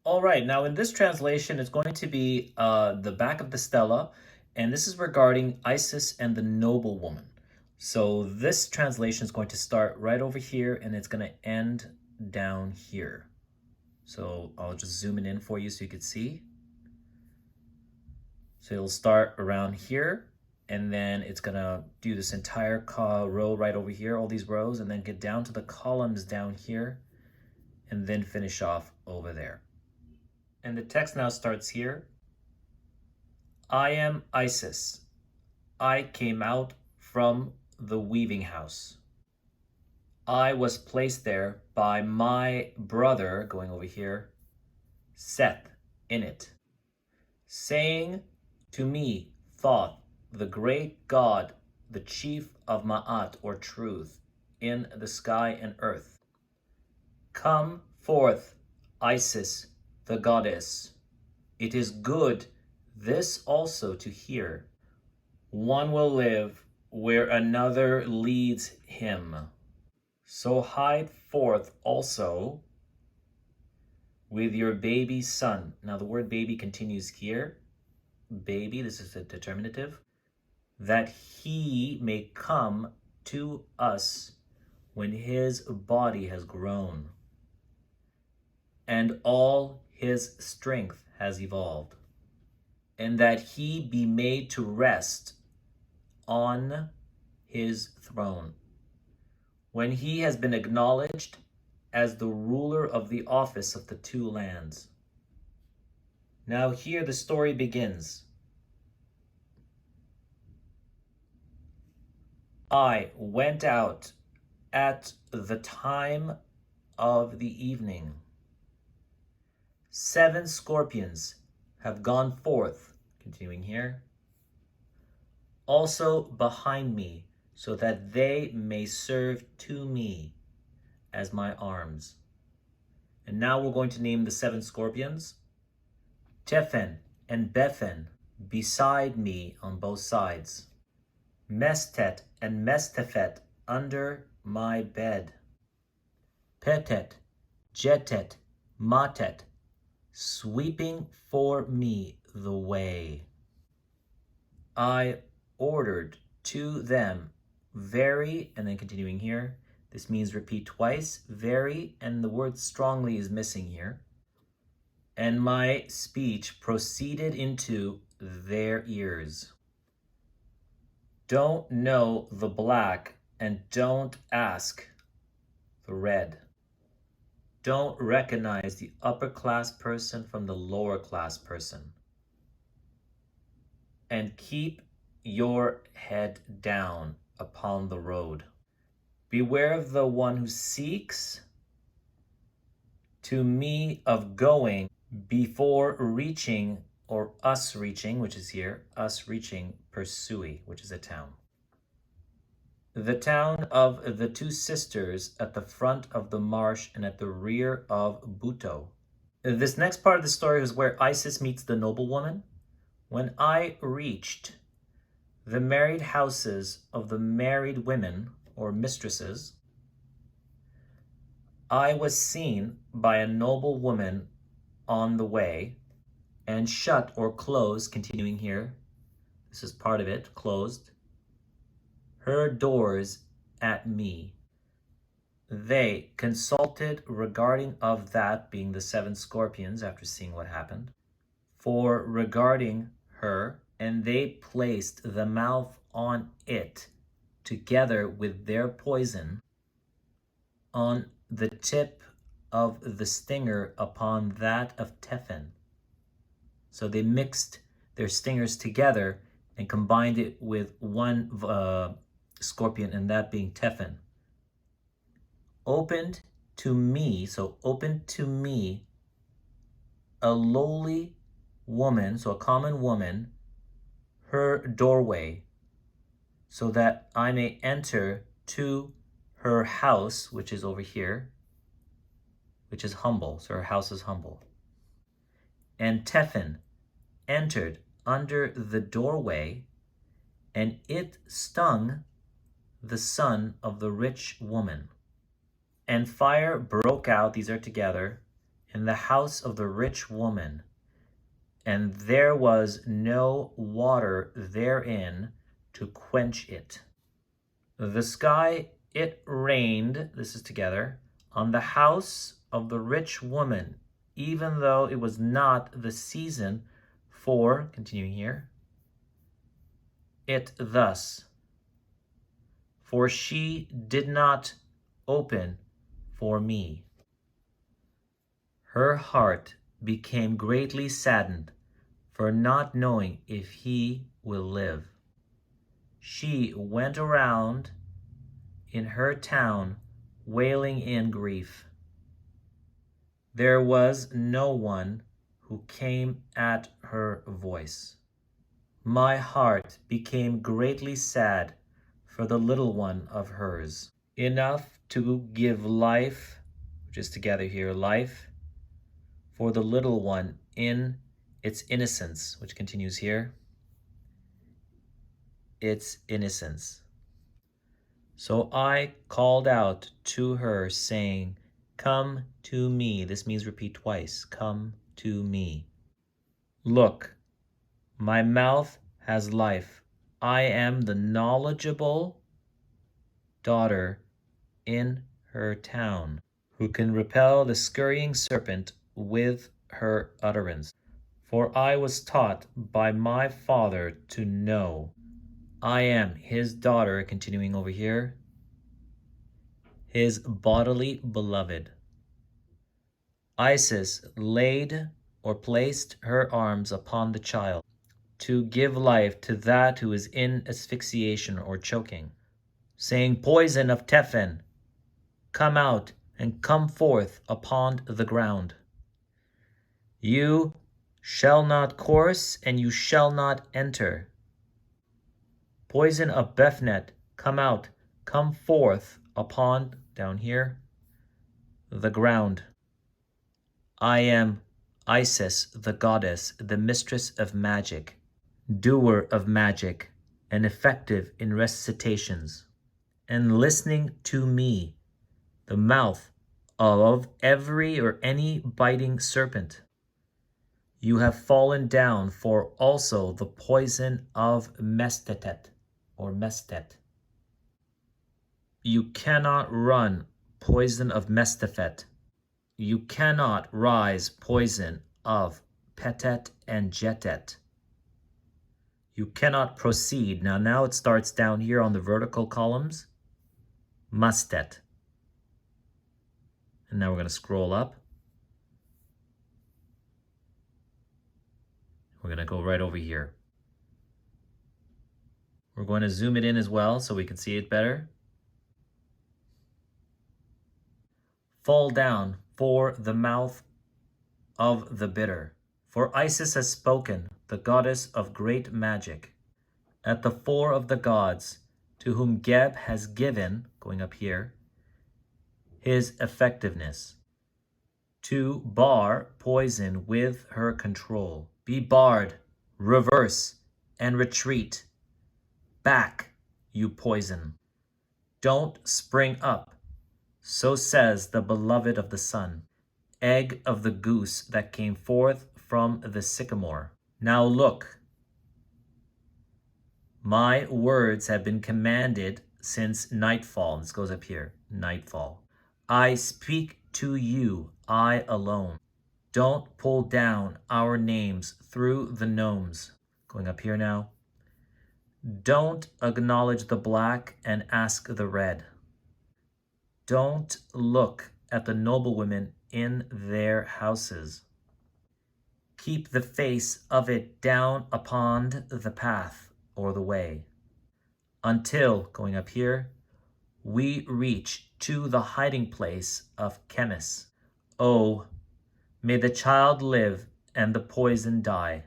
All right, now in this translation, it's going to be the back of the stela, and this is regarding Isis and the noblewoman. So this translation is going to start right over here, and it's going to end down here. So I'll just zoom it in for you so you can see. So it'll start around here, and then it's going to do this entire row right over here, all these rows, and then get down to the columns down here, and then finish off over there. And the text now starts here. I am Isis. I came out from the weaving house. I was placed there by my brother, going over here, Seth, in it, saying to me, Thoth, the great God, the chief of Ma'at, or truth, in the sky and earth. Come forth, Isis, the goddess. It is good this also to hear. One will live where another leads him. So hide forth also with your baby son. Now the word baby continues here. Baby, this is a determinative. That he may come to us when his body has grown and all his strength has evolved, and that he be made to rest on his throne, when he has been acknowledged as the ruler of the office of the two lands. Now here the story begins. I went out at the time of the evening. 7 scorpions have gone forth, continuing here, also behind me, so that they may serve to me as my arms. And now we're going to name the 7 scorpions. Tephen and Bephen beside me on both sides. Mestet and Mestephet under my bed. Petet, Jetet, Matet, sweeping for me the way. I ordered to them very, and then continuing here, this means repeat twice, very, and the word strongly is missing here. And my speech proceeded into their ears. Don't know the black and don't ask the red. Don't recognize the upper class person from the lower class person. And keep your head down upon the road. Beware of the one who seeks to me of going before reaching, or us reaching, which is here, us reaching Pursui, which is a town. The town of the 2 sisters at the front of the marsh and at the rear of Buto. This next part of the story is where Isis meets the noblewoman. When I reached the married houses of the married women, or mistresses, I was seen by a noblewoman on the way, and shut or closed, continuing here, this is part of it, closed, her doors at me. They consulted regarding of that, being the 7 scorpions, after seeing what happened, for regarding her, and they placed the mouth on it, together with their poison, on the tip of the stinger upon that of Tephen. So they mixed their stingers together and combined it with one scorpion, and that being Tephen. Opened to me, so opened to me, a lowly woman, so a common woman, her doorway, so that I may enter to her house, which is over here, which is humble, so her house is humble. And Tephen entered under the doorway, and it stung the son of the rich woman. And fire broke out, these are together, in the house of the rich woman, and there was no water therein to quench it. The sky, it rained, this is together, on the house of the rich woman, even though it was not the season for, continuing here, it thus. For she did not open for me. Her heart became greatly saddened for not knowing if he will live. She went around in her town wailing in grief. There was no one who came at her voice. My heart became greatly sad for the little one of hers, enough to give life, which is together here, life, for the little one in its innocence, which continues here, its innocence. So I called out to her, saying, Come to me. This means repeat twice. Come to me. Look, my mouth has life. I am the knowledgeable daughter in her town, who can repel the scurrying serpent with her utterance. For I was taught by my father to know. I am his daughter, continuing over here, his bodily beloved. Isis laid or placed her arms upon the child to give life to that who is in asphyxiation or choking, saying, Poison of Tephen, come out and come forth upon the ground. You shall not course and you shall not enter. Poison of Bephnet, come out, come forth upon, down here, the ground. I am Isis, the goddess, the mistress of magic, doer of magic, and effective in recitations, and listening to me, the mouth of every or any biting serpent. You have fallen down for also the poison of Mestetet, or Mestet. You cannot run, poison of Mestefet. You cannot rise, poison of Petet and Jetet. You cannot proceed. Now it starts down here on the vertical columns. Mustet. And now we're going to scroll up. We're going to go right over here. We're going to zoom it in as well so we can see it better. Fall down for the mouth of the bitter. For Isis has spoken, the goddess of great magic, at the four of the gods, to whom Geb has given, going up here, his effectiveness, to bar poison with her control. Be barred, reverse, and retreat. Back, you poison. Don't spring up. So says the beloved of the sun, egg of the goose that came forth from the sycamore. Now look, my words have been commanded since nightfall. This goes up here, nightfall. I speak to you, I alone. Don't pull down our names through the gnomes. Going up here now. Don't acknowledge the black and ask the red. Don't look at the noblewomen in their houses. Keep the face of it down upon the path or the way, until, going up here, we reach to the hiding place of Chemis. Oh, may the child live and the poison die.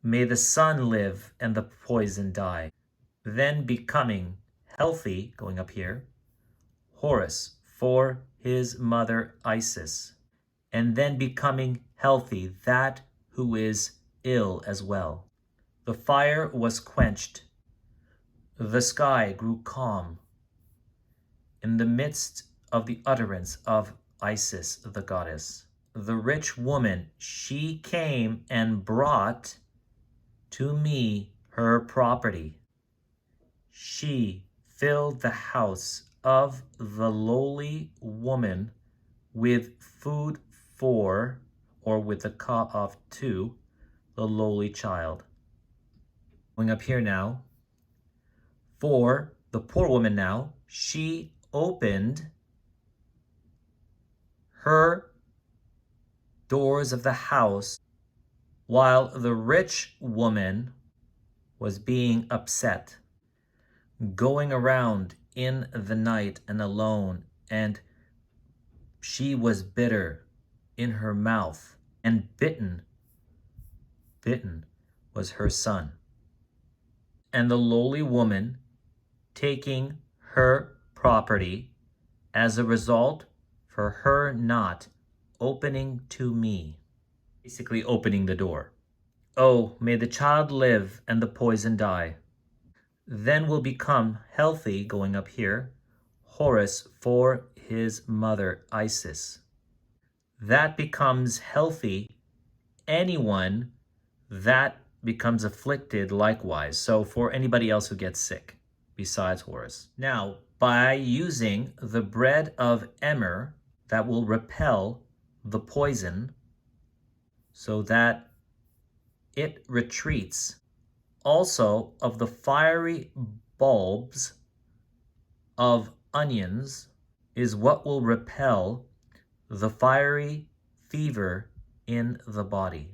May the son live and the poison die. Then becoming healthy, going up here, Horus for his mother Isis, and then becoming healthy that who is ill as well. The fire was quenched. The sky grew calm in the midst of the utterance of Isis, the goddess. the rich woman, she came and brought to me her property. She filled the house of the lowly woman with food for, or with the ka of to, the lowly child. Going up here now, for the poor woman now, she opened her doors of the house while the rich woman was being upset, going around in the night and alone, and she was bitter in her mouth, and bitten was her son. And the lowly woman taking her property as a result for her not opening to me, basically opening the door. Oh, may the child live and the poison die. Then will become healthy, going up here, Horus for his mother Isis. That becomes healthy, anyone that becomes afflicted likewise. So for anybody else who gets sick besides Horus. Now, by using the bread of emmer, that will repel the poison so that it retreats. Also, of the fiery bulbs of onions is what will repel the fiery fever in the body.